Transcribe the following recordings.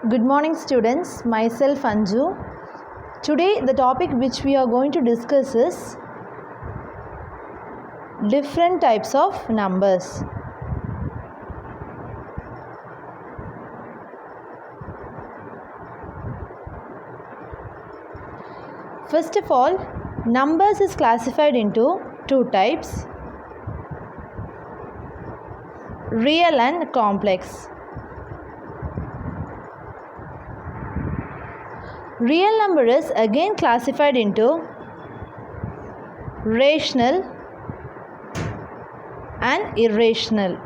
Good morning students, myself Anju. Today the topic which we are going to discuss is different types of numbers. First of all, numbers is classified into two types, real and complex. Real number is again classified into rational and irrational.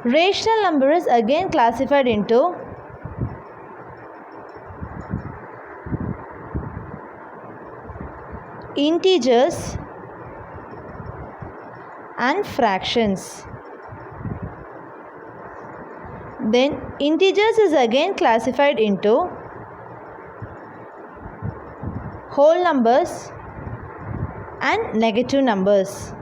Rational number is again classified into integers and fractions. Then integers is again classified into whole numbers and negative numbers.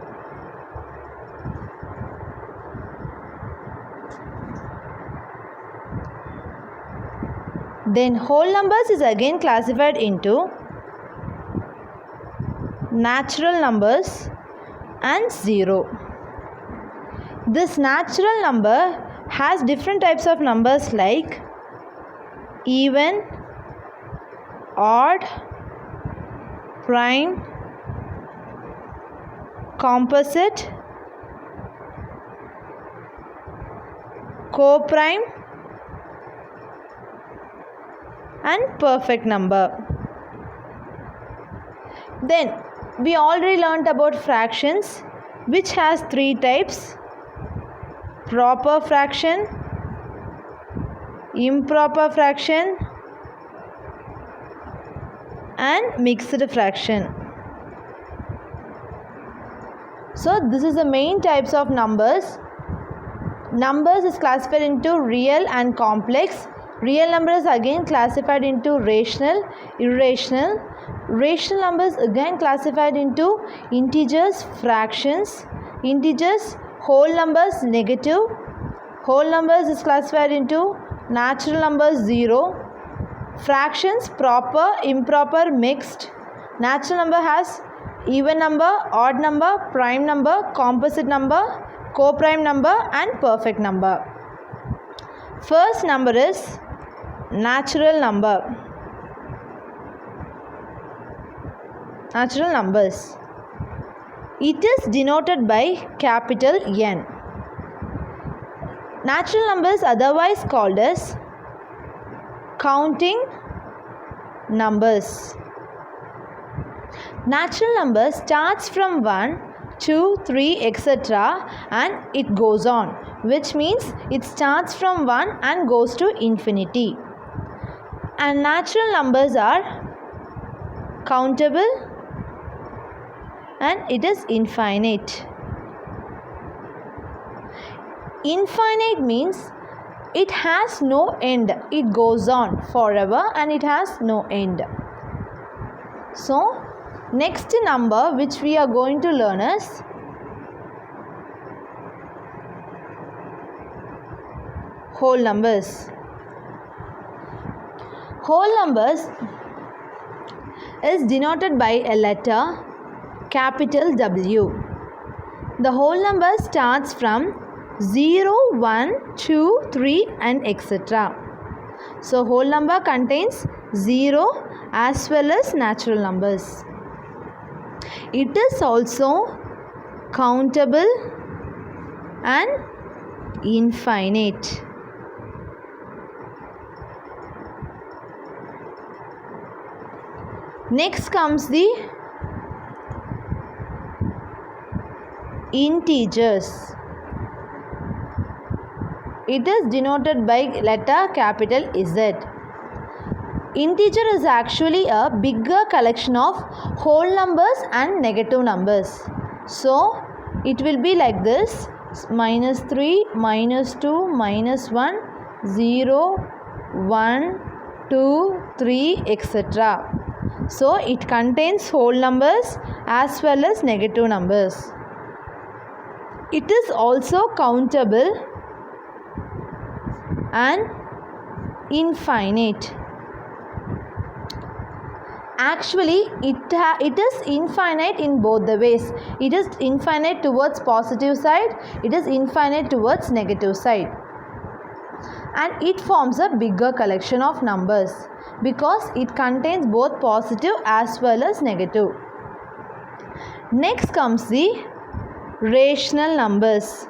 Then whole numbers is again classified into natural numbers and zero. This natural number has different types of numbers like even, odd, prime, composite, coprime and perfect number. Then we already learnt about fractions, which has three types: proper fraction, improper fraction and mixed fraction. So this is the main types of numbers. Numbers is classified into real and complex. Real numbers again classified into rational, irrational. Rational numbers again classified into integers, fractions, integers, whole numbers, negative. Whole numbers is classified into natural numbers, zero. Fractions, proper, improper, mixed. Natural number has even number, odd number, prime number, composite number, coprime number and perfect number. First number is natural number. Natural numbers. It is denoted by capital N. Natural numbers otherwise called as counting numbers. Natural number starts from 1, 2, 3, etc. and it goes on, which means it starts from 1 and goes to infinity. And natural numbers are countable and it is infinite. Infinite means it has no end. It goes on forever and it has no end. So, next number which we are going to learn is whole numbers. Whole numbers is denoted by a letter capital W. The whole number starts from 0, 1, 2, 3 and etc. So whole number contains 0 as well as natural numbers. It is also countable and infinite. Next comes the integers. It is denoted by letter capital Z. Integer is actually a bigger collection of whole numbers and negative numbers. So, it will be like this: -3, -2, -1, 0, 1, 2, 3, etc. So, it contains whole numbers as well as negative numbers. It is also countable and infinite. Actually, it is infinite in both the ways. It is infinite towards positive side, it is infinite towards negative side, and it forms a bigger collection of numbers because it contains both positive as well as negative. Next comes the rational numbers.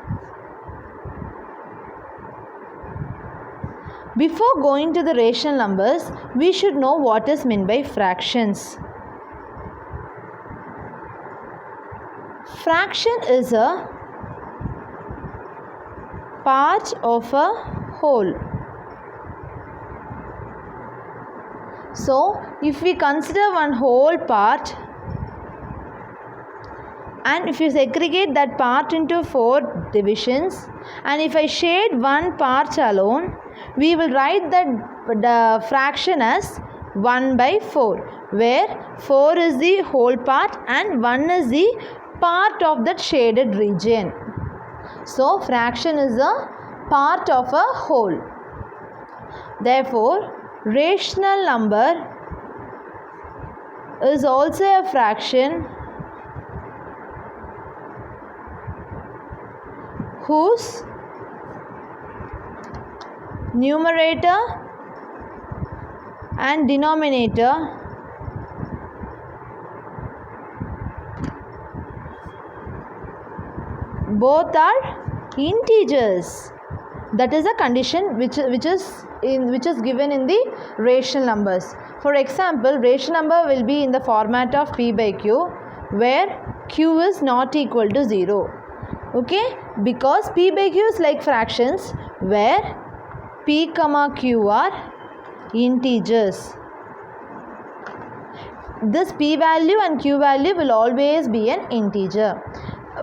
Before going to the rational numbers, we should know what is meant by fractions. Fraction is a part of a whole. So, if we consider one whole part and if you segregate that part into 4 divisions, and if I shade one part alone, we will write that the fraction as 1 by 4, where 4 is the whole part and 1 is the part of that shaded region. So, fraction is a part of a whole. Therefore, rational number is also a fraction whose numerator and denominator both are integers. That is a condition which is given in the rational numbers. For example, rational number will be in the format of p by q, where q is not equal to 0. Okay, because p by q is like fractions, where p comma q are integers. This p value and q value will always be an integer.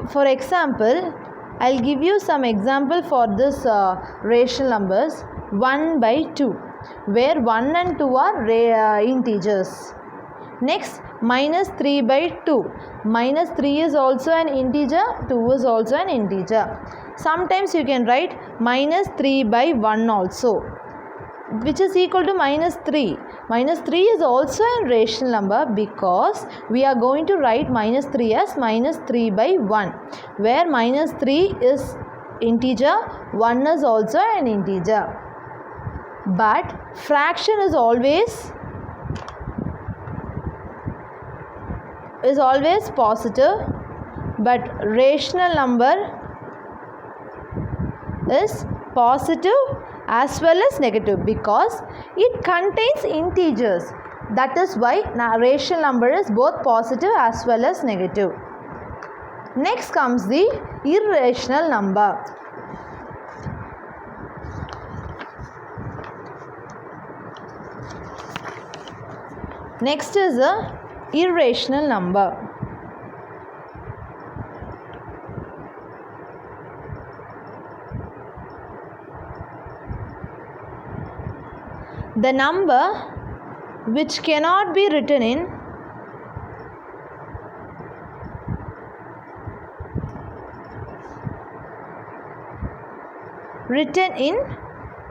For example, I'll give you some example for this rational numbers. 1 by 2, where 1 and 2 are integers. Next, minus 3 by 2. Minus 3 is also an integer, 2 is also an integer. Sometimes you can write minus 3 by 1 also, which is equal to minus 3. Minus 3 is also a rational number because we are going to write minus 3 as minus 3 by 1, where minus 3 is integer, 1 is also an integer. But fraction is always positive, but rational number is positive as well as negative because it contains integers. That is why rational number is both positive as well as negative. Next comes the irrational number. Next is a irrational number. The number which cannot be written in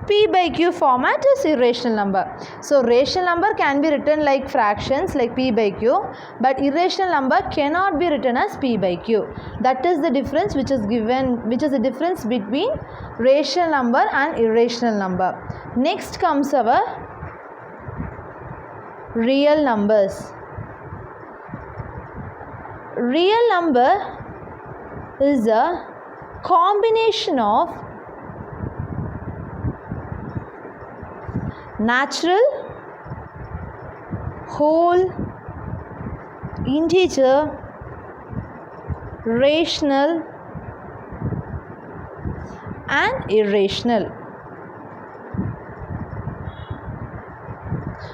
p by q format is irrational number. So, rational number can be written like fractions like p by q, but irrational number cannot be written as p by q. That is the difference which is the difference between rational number and irrational number. Next comes our real numbers. Real number is a combination of natural, whole, integer, rational and irrational.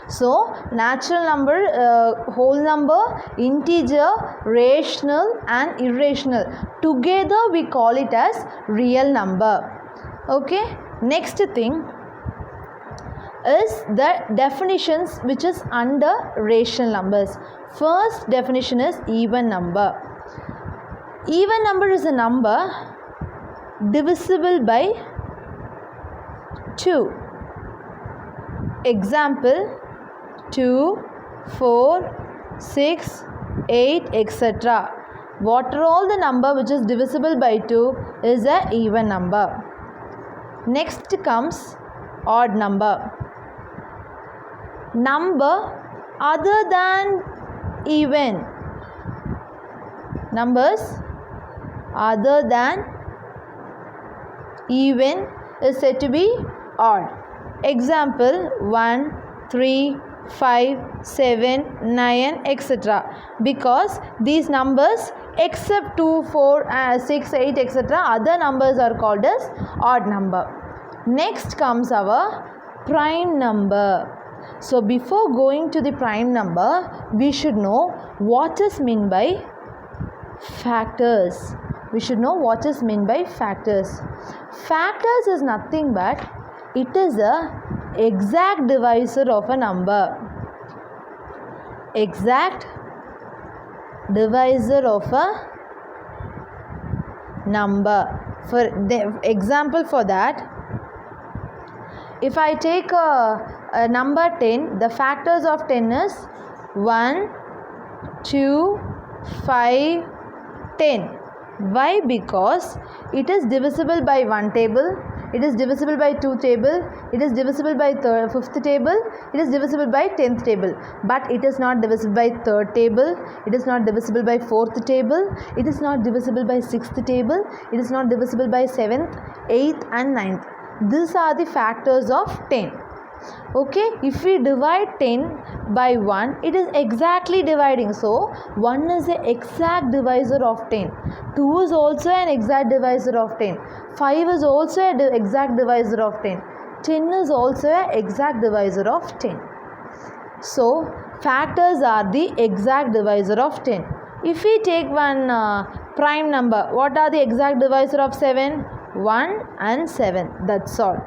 So, natural number, whole number, integer, rational and irrational. Together we call it as real number. Okay. Next thing is the definitions which is under rational numbers. First definition is even number. Even number is a number divisible by 2. Example 2, 4, 6, 8, etc. What are all the number which is divisible by 2 is an even number. Next comes odd number. Number other than even. Numbers other than even is said to be odd. Example 1, 3, 5, 7, 9, etc. Because these numbers except 2, 4, 6, 8, etc. other numbers are called as odd number. Next comes our prime number. So before going to the prime number, we should know what is meant by factors. We should know what is meant by factors. Factors is nothing but it is a exact divisor of a number. Exact divisor of a number. For the example for that, if I take a number 10, the factors of 10 is 1, 2, 5, 10. Why? Because it is divisible by 1 table, it is divisible by 2 table, it is divisible by 5th table, it is divisible by 10th table. But it is not divisible by 3rd table, it is not divisible by 4th table, it is not divisible by 6th table, it is not divisible by 7th, 8th and 9th. These are the factors of 10. Okay, if we divide 10 by 1, it is exactly dividing. So 1 is the exact divisor of 10. 2 is also an exact divisor of 10. 5 is also an exact divisor of 10. 10 is also an exact divisor of 10. So factors are the exact divisor of 10. If we take one prime number, what are the exact divisor of 7? 1 and 7. That's all.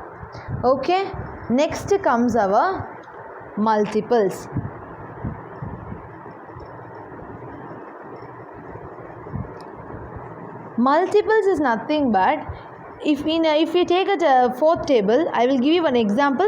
Okay. Next comes our multiples. Multiples is nothing but if we take a 4th table, I will give you one example.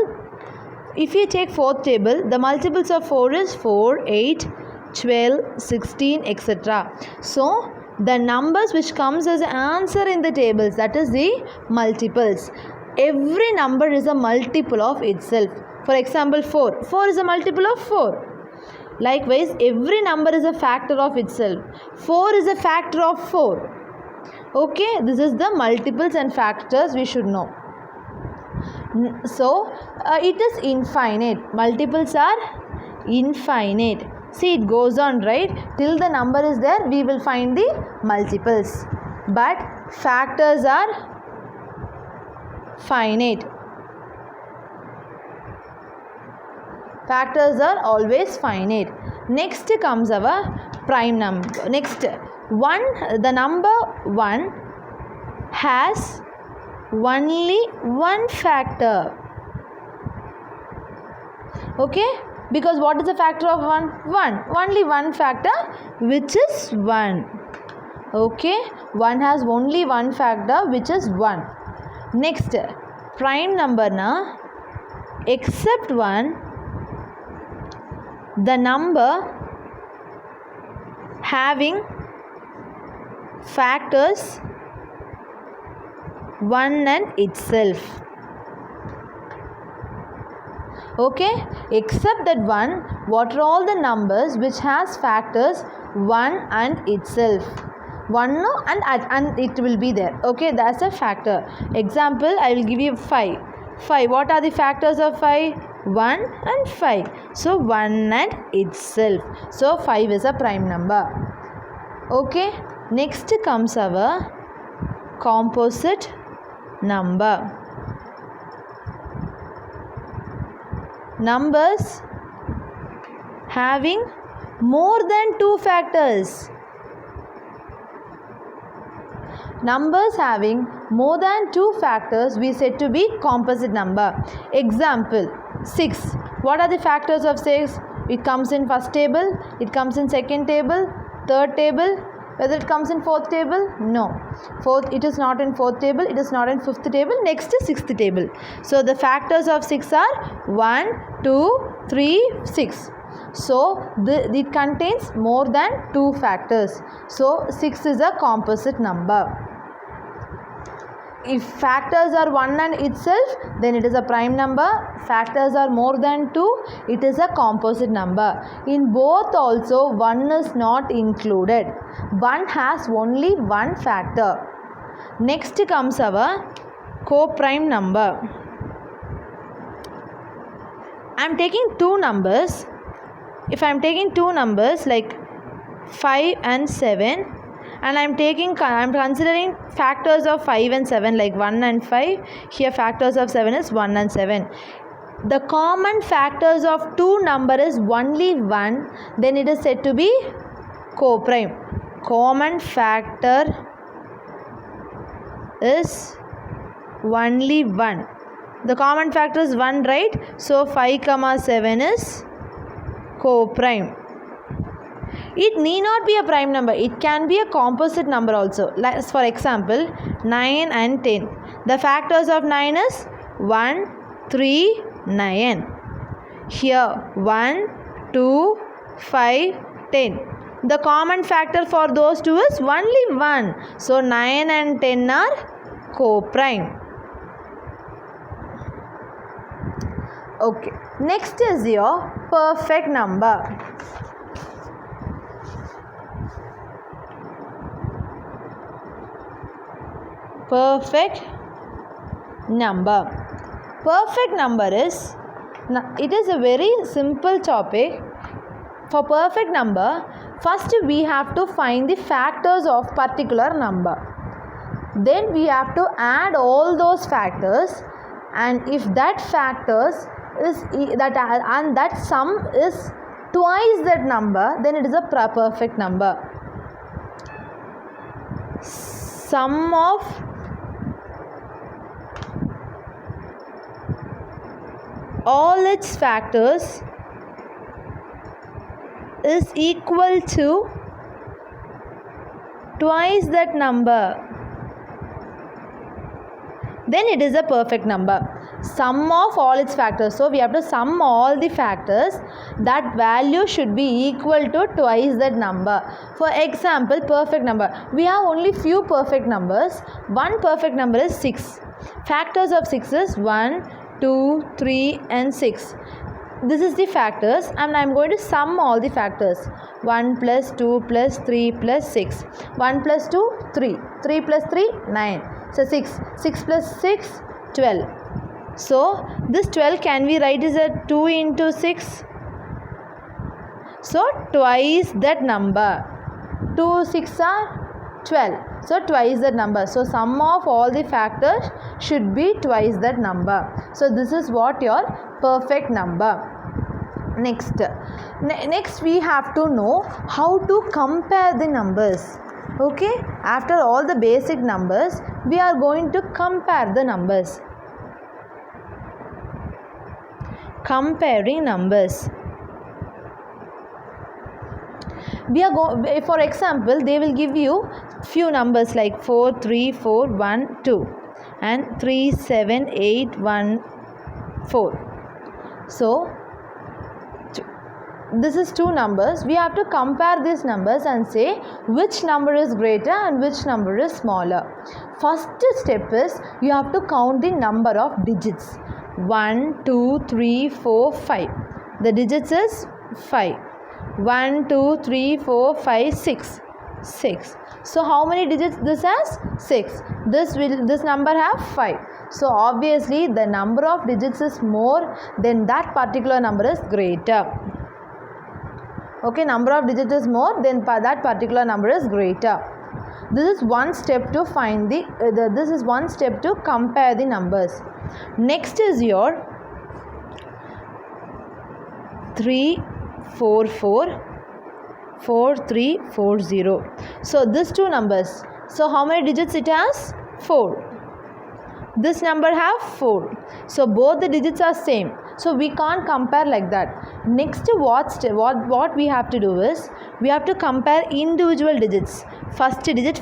If you take 4th table, the multiples of 4 is 4, 8, 12, 16, etc. So the numbers which comes as answer in the tables, that is the multiples. Every number is a multiple of itself. For example, 4. 4 is a multiple of 4. Likewise, every number is a factor of itself. 4 is a factor of 4. Okay, this is the multiples and factors we should know. So, it is infinite. Multiples are infinite. See, it goes on, right? Till the number is there, we will find the multiples. But factors are finite. Factors are always finite. Next comes our prime number. Next, the number 1 has only one factor. Okay? Because what is the factor of 1? 1. Only one factor, which is 1. Okay? 1 has only one factor, which is 1. Next, prime number na except 1, the number having factors 1 and itself. Okay, except that 1, what are all the numbers which has factors 1 and itself? 1 no and it will be there. Okay, that's a factor. Example, I will give you 5. 5, what are the factors of 5? 1 and 5. So 1 and itself. So 5 is a prime number. Okay, next comes our composite number. Numbers having more than 2 factors. Numbers having more than 2 factors we said to be composite number. Example, 6. What are the factors of 6? It comes in first table, it comes in second table, third table, Whether it comes in fourth table? No. It is not in fourth table. It is not in fifth table. Next is sixth table. So the factors of 6 are 1, 2, 3, 6. So it contains more than 2 factors. So 6 is a composite number. If factors are 1 and itself, then it is a prime number. Factors are more than 2, it is a composite number. In both also, 1 is not included. 1 has only one factor. Next comes our co-prime number. I am taking two numbers. If I am taking two numbers like 5 and 7, and I am considering factors of 5 and 7 like 1 and 5. Here factors of 7 is 1 and 7. The common factors of two number is only 1. Then it is said to be co-prime. Common factor is only 1. The common factor is 1, right? So 5, 7 is co-prime. It need not be a prime number. It can be a composite number also. Like for example, 9 and 10. The factors of 9 is 1, 3, 9. Here 1, 2, 5, 10. The common factor for those two is only 1. So 9 and 10 are co-prime. Okay. Next is your perfect number. Perfect number. Perfect number is, it is a very simple topic. For perfect number, first we have to find the factors of particular number. Then we have to add all those factors, and if that factors is and that sum is twice that number, then it is a perfect number. Sum of all its factors is equal to twice that number, then it is a perfect number. Sum of all its factors. So we have to sum all the factors. That value should be equal to twice that number. For example, perfect number. We have only few perfect numbers. One perfect number is 6. Factors of 6 is 1, 2, 3 and 6. This is the factors, and I am going to sum all the factors. 1 plus 2 plus 3 plus 6. 1 plus 2, 3. 3 plus 3, 9. So 6. 6 plus 6, 12. So this 12 can we write as a 2 into 6? So twice that number. 2 6 are 12. So twice that number. So sum of all the factors should be twice that number. So this is what your perfect number. Next we have to know how to compare the numbers. Okay, after all the basic numbers, we are going to compare the numbers. Comparing numbers. For example, they will give you few numbers like 4 3 4 1 2 and 3 7 8 1 4. So this is two numbers. We have to compare these numbers and say which number is greater and which number is smaller. First step is you have to count the number of digits. 1 2 3 4 5. The digits is 5. 1 2 3 4 5 6. 6. So how many digits this has? 6. This number have 5. So obviously the number of digits is more, then that particular number is greater. Okay, number of digits is more, then that particular number is greater. This is one step to find this is one step to compare the numbers. Next is your 3 4 4 4 3 4 0. So these two numbers. So how many digits it has? 4. This number have 4. So both the digits are same. So we can't compare like that. Next, what we have to do is we have to compare individual digits. first digit,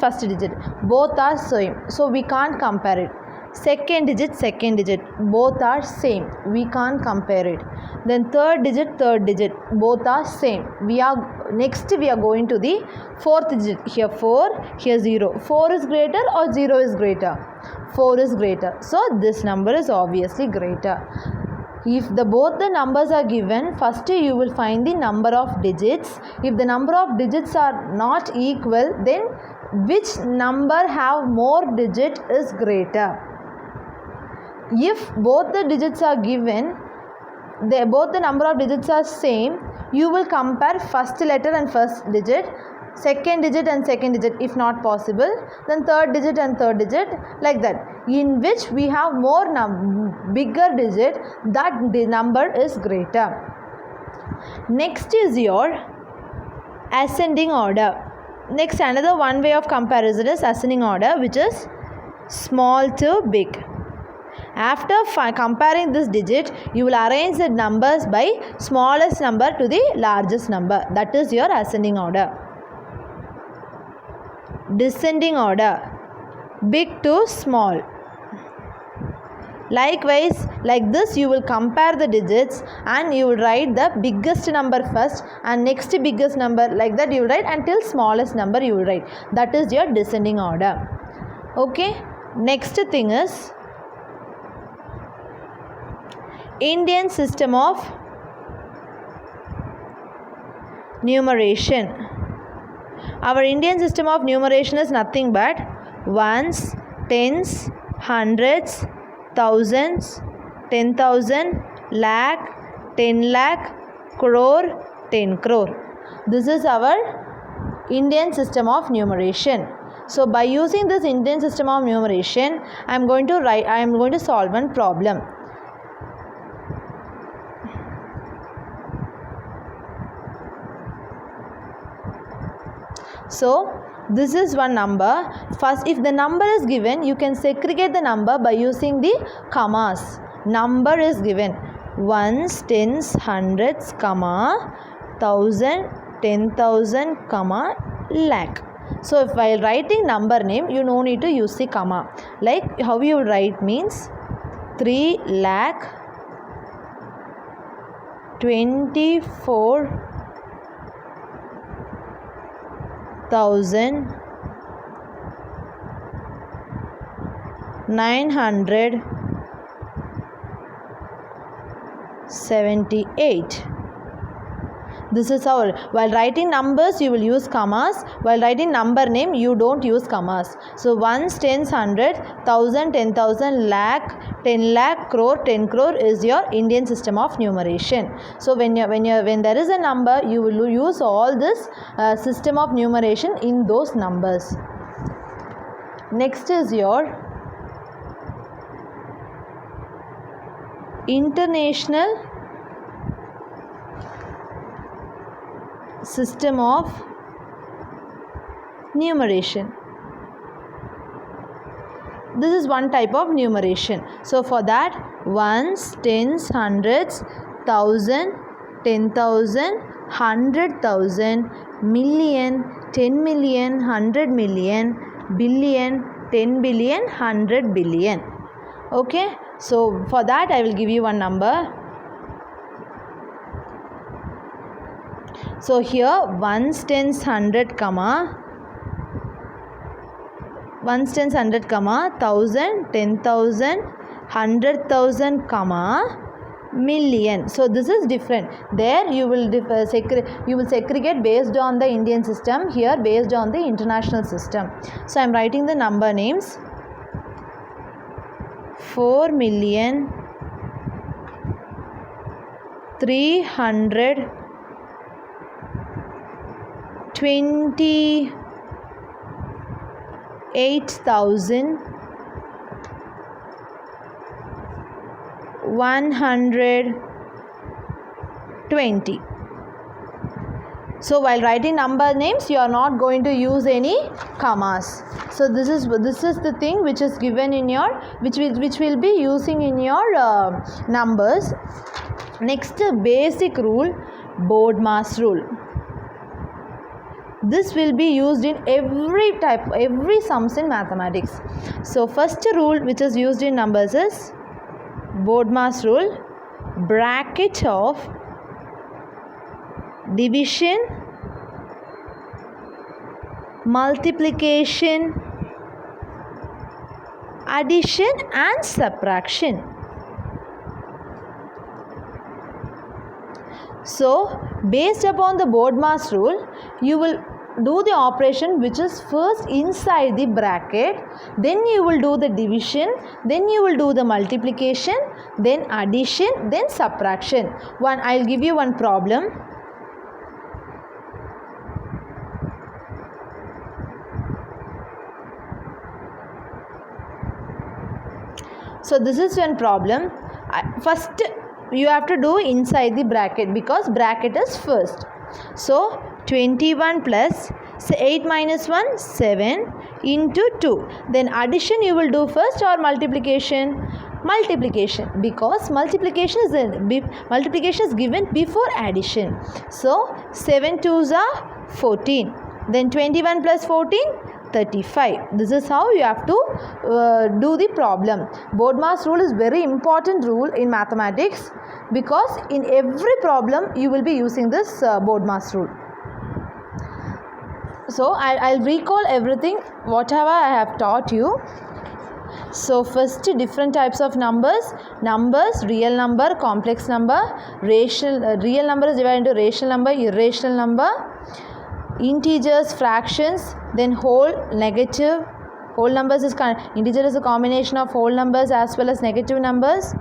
both are same, so we can't compare it. Second digit, both are same, we can't compare it. Then third digit, both are same. We are going to the fourth digit. Here 4, here 0. 4 is greater or 0 is greater? 4 is greater, so this number is obviously greater. If both the numbers are given, first you will find the number of digits. If the number of digits are not equal, then which number have more digit is greater. If both the digits are given, both the number of digits are same, you will compare first letter and first digit, second digit and second digit if not possible, then third digit and third digit, like that. In which we have more bigger digit, that the number is greater. Next is your ascending order. Next, another one way of comparison is ascending order, which is small to big. After comparing this digit, you will arrange the numbers by smallest number to the largest number. That is your ascending order. Descending order, big to small. Likewise, like this you will compare the digits and you will write the biggest number first and next biggest number, like that you will write until smallest number you will write. That is your descending order. Okay. Next thing is Indian system of numeration. Our Indian system of numeration is nothing but ones, tens, hundreds, thousands, 10,000, lakh, 10 lakh, crore, 10 crore. This is our Indian system of numeration. So by using this Indian system of numeration, I am going to solve one problem. So this is one number. First, if the number is given, you can segregate the number by using the commas. Number is given ones, tens, hundreds, comma, 1,000, 10,000, comma, lakh. So if while writing number name, you no need to use the comma. Like how you write means 3 lakh 24,978. This is how, while writing numbers you will use commas, while writing number name you don't use commas. So ones, tens, hundred, 1,000, 10,000, lakh, 10 lakh, crore, 10 crore is your Indian system of numeration. So when there is a number, you will use all this system of numeration in those numbers. Next is your international system of numeration. This is one type of numeration. So for that, ones, tens, hundreds, 1,000, 10,000, 100,000, million, 10 million, 100 million, billion, 10 billion, 100 billion. Okay. So for that I will give you one number. So here ones, tens, hundred, comma, ones, tens, hundred, comma, 1,000, 10,000, 100,000, comma, million. So this is different. There you will segregate based on the Indian system. Here based on the international system. So I am writing the number names. 4,328,120. So while writing number names, you are not going to use any commas. So this is the thing which is given in your which will be using in your numbers. Next, basic rule, BODMAS rule. This will be used in every sums in mathematics. So first rule which is used in numbers is BODMAS rule, bracket of division, multiplication, addition and subtraction. So based upon the BODMAS rule, you will do the operation which is first inside the bracket, then you will do the division, then you will do the multiplication, then addition, then subtraction. I'll give you one problem. So this is one problem. First you have to do inside the bracket because bracket is first. So 21 plus 8 minus 1 7 into 2. Then addition you will do first or multiplication? Multiplication, because multiplication is given before addition. So 7 2s are 14. Then 21 plus 14 35. This is how you have to do the problem. BODMAS rule is very important rule in mathematics because in every problem you will be using this BODMAS rule. So I'll recall everything whatever I have taught you. So first, different types of numbers: real number, complex number, real number is divided into rational number, irrational number, integers, fractions, then whole, negative. Whole numbers is integer is a combination of whole numbers as well as negative numbers.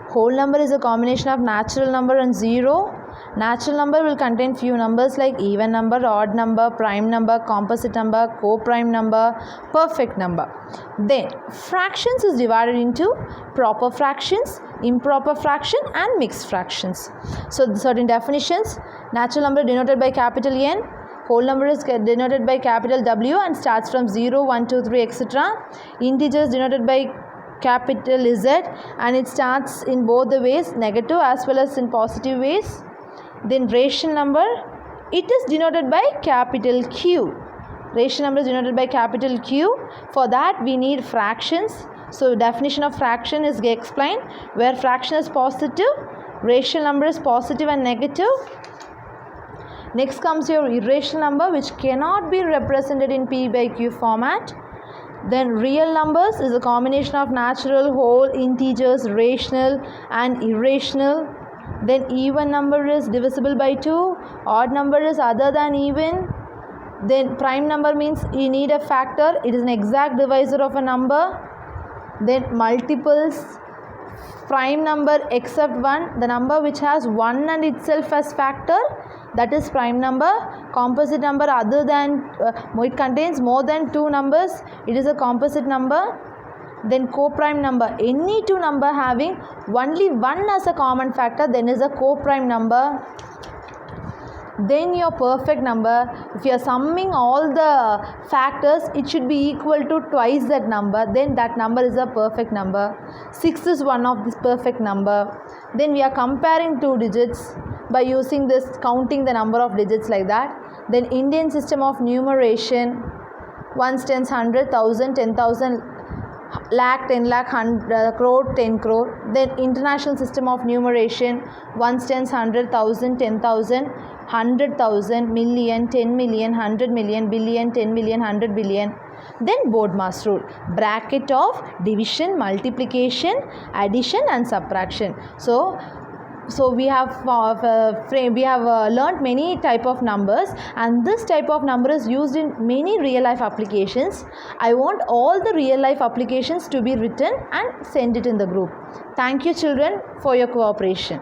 Whole number is a combination of natural number and zero. Natural number will contain few numbers like even number, odd number, prime number, composite number, co-prime number, perfect number. Then fractions is divided into proper fractions, improper fraction and mixed fractions. So certain definitions: natural number denoted by capital N, whole number is denoted by capital W and starts from 0, 1, 2, 3, etc. Integer is denoted by capital Z and it starts in both the ways, negative as well as in positive ways. Then rational number, it is denoted by capital Q. Rational number is denoted by capital Q. For that we need fractions. So definition of fraction is explained, where fraction is positive, rational number is positive and negative. Next comes your irrational number, which cannot be represented in P by Q format. Then real numbers is a combination of natural, whole, integers, rational and irrational. Then even number is divisible by 2, odd number is other than even. Then prime number means you need a factor, it is an exact divisor of a number. Then multiples, prime number except 1, the number which has 1 and itself as factor, that is prime number. Composite number other than it contains more than 2 numbers, it is a composite number. Then co-prime number, any two number having only 1 as a common factor, then is a co-prime number. Then your perfect number, if you are summing all the factors, it should be equal to twice that number, then that number is a perfect number. 6 is one of this perfect number. Then we are comparing two digits by using this, counting the number of digits like that. Then Indian system of numeration, ones, tens, 100, 1000, 10,000, lakh, 10 lakh, 100 crore, 10 crore. Then international system of numeration, ones, tens, 100, 1000, 10,000, 100,000, million, 10 million, 100 million, billion, 10 million, 100 billion. Then BODMAS rule, bracket of division, multiplication, addition and subtraction. So we have learnt many type of numbers, and this type of number is used in many real life applications. I want all the real life applications to be written and send it in the group. Thank you children for your cooperation.